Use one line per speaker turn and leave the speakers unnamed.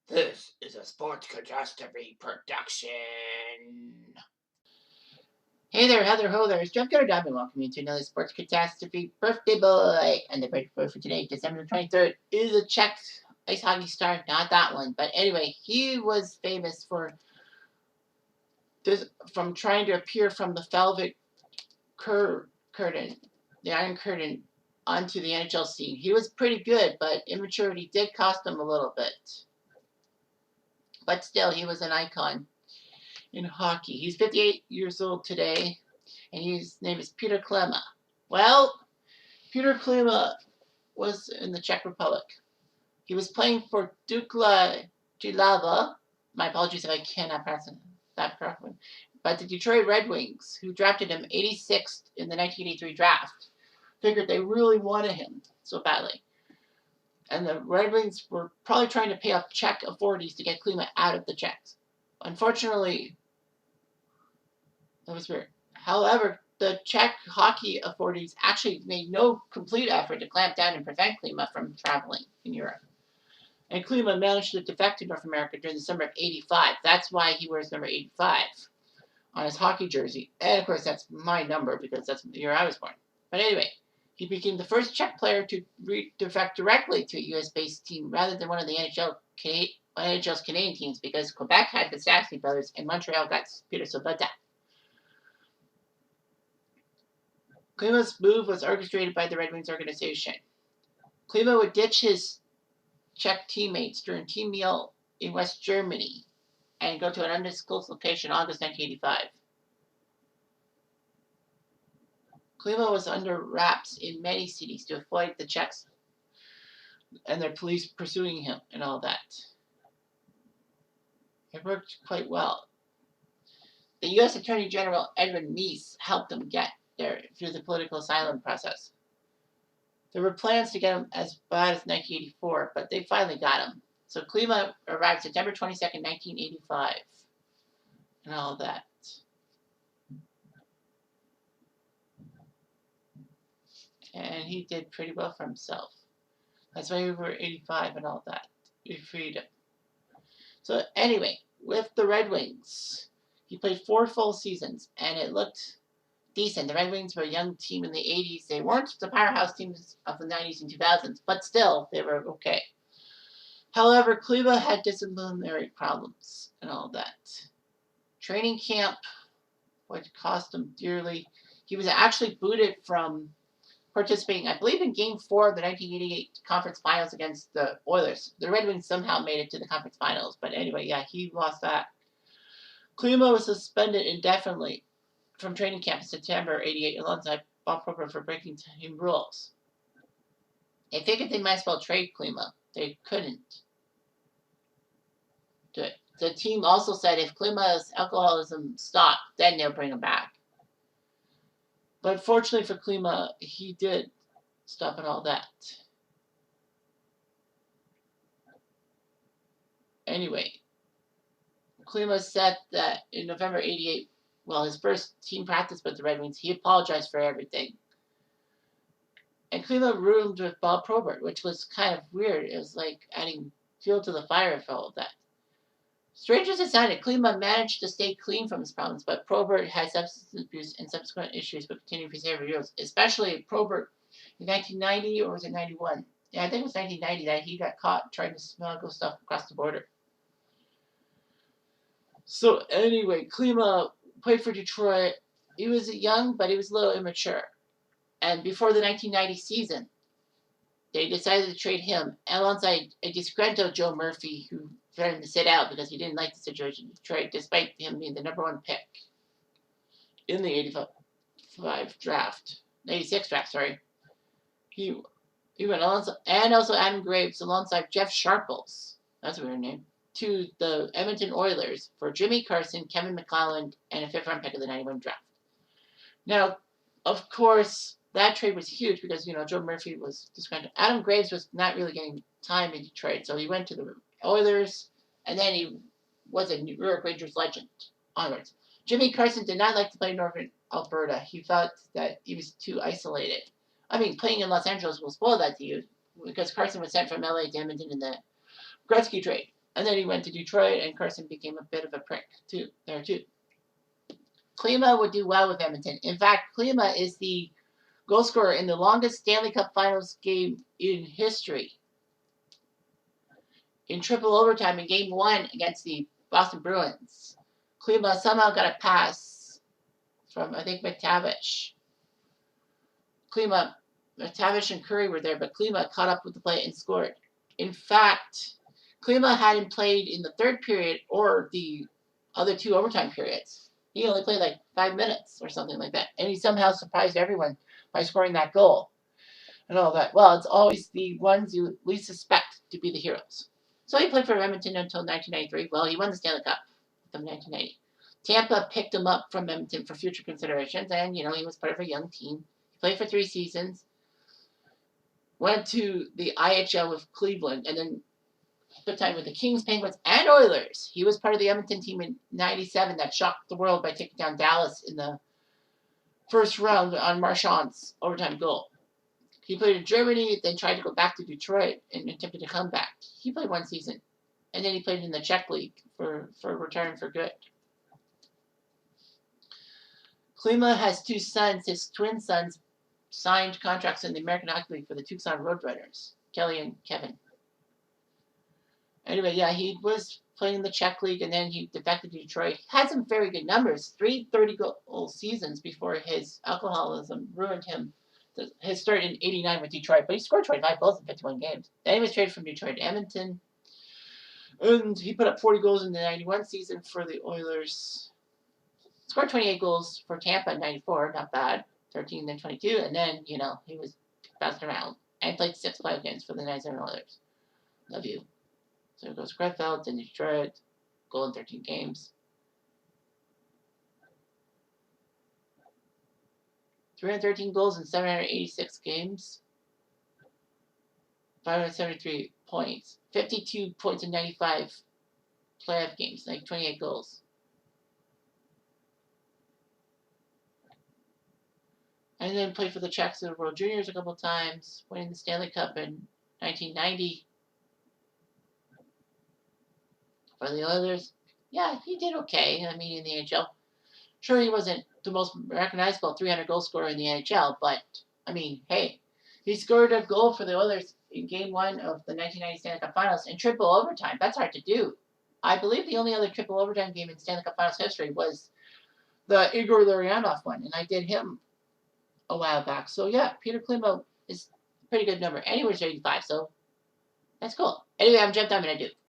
This is a Sports Catastrophe production. Hey there, Heather Ho there. It's Jeff Gutter and welcome you to another Sports Catastrophe birthday boy. And the birthday boy for today, December 23rd, is a Czech ice hockey star. Not that one. But anyway, he was famous for from trying to appear from the velvet curtain, the Iron Curtain, onto the NHL scene. He was pretty good, but immaturity did cost him a little bit. But still, he was an icon in hockey. He's 58 years old today, and his name is Peter Klima. Well, Peter Klima was in the Czech Republic. He was playing for Dukla. My apologies if I cannot pronounce that correctly. But the Detroit Red Wings, who drafted him 86th in the 1983 draft, figured they really wanted him so badly. And the Red Wings were probably trying to pay off Czech authorities to get Klima out of the Czechs. Unfortunately, that was weird. However, the Czech hockey authorities actually made no complete effort to clamp down and prevent Klima from traveling in Europe. And Klima managed to defect to North America during the summer of '85. That's why he wears number 85 on his hockey jersey. And of course, that's my number because that's the year I was born. But anyway, he became the first Czech player to defect directly to a US-based team rather than one of the NHL's Canadian teams because Quebec had the Stastny brothers and Montreal got Peter Sobota. Klima's move was orchestrated by the Red Wings organization. Klima would ditch his Czech teammates during a team meal in West Germany and go to an undisclosed location in August 1985. Klima was under wraps in many cities to avoid the Czechs and their police pursuing him and all that. It worked quite well. The U.S. Attorney General Edwin Meese helped him get there through the political asylum process. There were plans to get him as bad as 1984, but they finally got him. So Klima arrived September 22nd, 1985, and all that. And he did pretty well for himself. That's why we were 85 and all that. We freed him. So anyway, with the Red Wings, he played 4 full seasons, and it looked decent. The Red Wings were a young team in the 80s. They weren't the powerhouse teams of the 90s and 2000s, but still, they were okay. However, Klima had disciplinary problems and all that. Training camp would cost him dearly. He was actually booted from participating, I believe, in Game 4 of the 1988 conference finals against the Oilers. The Red Wings somehow made it to the conference finals, but anyway, yeah, he lost that. Klima was suspended indefinitely from training camp in September '88 alongside Bob Probert for breaking team rules. They figured they might as well trade Klima. They couldn't do it. The team also said if Klima's alcoholism stopped, then they'll bring him back. But fortunately for Klima, he did stop and all that. Anyway, Klima said that in November '88, well, his first team practice with the Red Wings, he apologized for everything. And Klima roomed with Bob Probert, which was kind of weird. It was like adding fuel to the fire for all of that. Strange as it sounded, Klima managed to stay clean from his problems, but Probert had substance abuse and subsequent issues with continuing behavioral years, especially Probert in 1990, or was it 91? Yeah, I think it was 1990 that he got caught trying to smuggle stuff across the border. So anyway, Klima played for Detroit. He was young, but he was a little immature. And before the 1990 season, they decided to trade him alongside a disgruntled Joe Murphy, who threatened to sit out because he didn't like the situation in Detroit, despite him being the number 1 pick in the '85 draft, 86 draft, sorry. He went alongside, and also Adam Graves alongside Jeff Sharples, that's a weird name, to the Edmonton Oilers for Jimmy Carson, Kevin McClelland, and a 5th-round pick of the '91 draft. Now, of course, that trade was huge because, Joe Murphy was disgruntled. Adam Graves was not really getting time in Detroit, so he went to the Oilers, and then he was a New York Rangers legend onwards. Jimmy Carson did not like to play in Northern Alberta. He felt that he was too isolated. I mean, playing in Los Angeles will spoil that to you because Carson was sent from LA to Edmonton in the Gretzky trade. And then he went to Detroit, and Carson became a bit of a prick too. Klima would do well with Edmonton. In fact, Klima is the goal scorer in the longest Stanley Cup Finals game in history. In triple overtime in Game 1 against the Boston Bruins, Klima somehow got a pass from, I think, McTavish. McTavish and Curry were there, but Klima caught up with the play and scored. In fact, Klima hadn't played in the third period or the other two overtime periods. He only played like 5 minutes or something like that. And he somehow surprised everyone by scoring that goal and all that. Well, it's always the ones you least suspect to be the heroes. So he played for Edmonton until 1993. Well, he won the Stanley Cup in 1990. Tampa picked him up from Edmonton for future considerations, and, he was part of a young team. He played for 3 seasons, went to the IHL with Cleveland, and then spent time with the Kings, Penguins, and Oilers. He was part of the Edmonton team in '97 that shocked the world by taking down Dallas in the first round on Marchand's overtime goal. He played in Germany, then tried to go back to Detroit and attempted to come back. He played 1 season, and then he played in the Czech League for return for good. Klima has 2 sons. His twin sons signed contracts in the American Hockey League for the Tucson Roadrunners, Kelly and Kevin. Anyway, yeah, he was playing in the Czech League, and then he defected to Detroit. He had some very good numbers, 3 30-goal seasons before his alcoholism ruined him. His start in '89 with Detroit, but he scored 25 goals in 51 games. Then he was traded from Detroit to Edmonton, and he put up 40 goals in the '91 season for the Oilers. Scored 28 goals for Tampa in '94, not bad. 13, then 22, and then, he was bounced around and played 6 playoff games for the '97 Oilers. Love you. So it goes Krefeld, then Detroit, goal in 13 games. 313 goals in 786 games. 573 points. 52 points in 95 playoff games, like 28 goals. And then played for the Czechs in the World Juniors a couple times, winning the Stanley Cup in 1990. For the Oilers, yeah, he did okay. I mean, in the NHL. Sure, he wasn't the most recognizable 300-goal scorer in the NHL, but, I mean, hey, he scored a goal for the Oilers in Game 1 of the 1990 Stanley Cup Finals in triple overtime. That's hard to do. I believe the only other triple overtime game in Stanley Cup Finals history was the Igor Larionov one, and I did him a while back. So, yeah, Peter Klima is a pretty good number. And he was 85, so that's cool. Anyway, I'm Jeff Diamond. I do.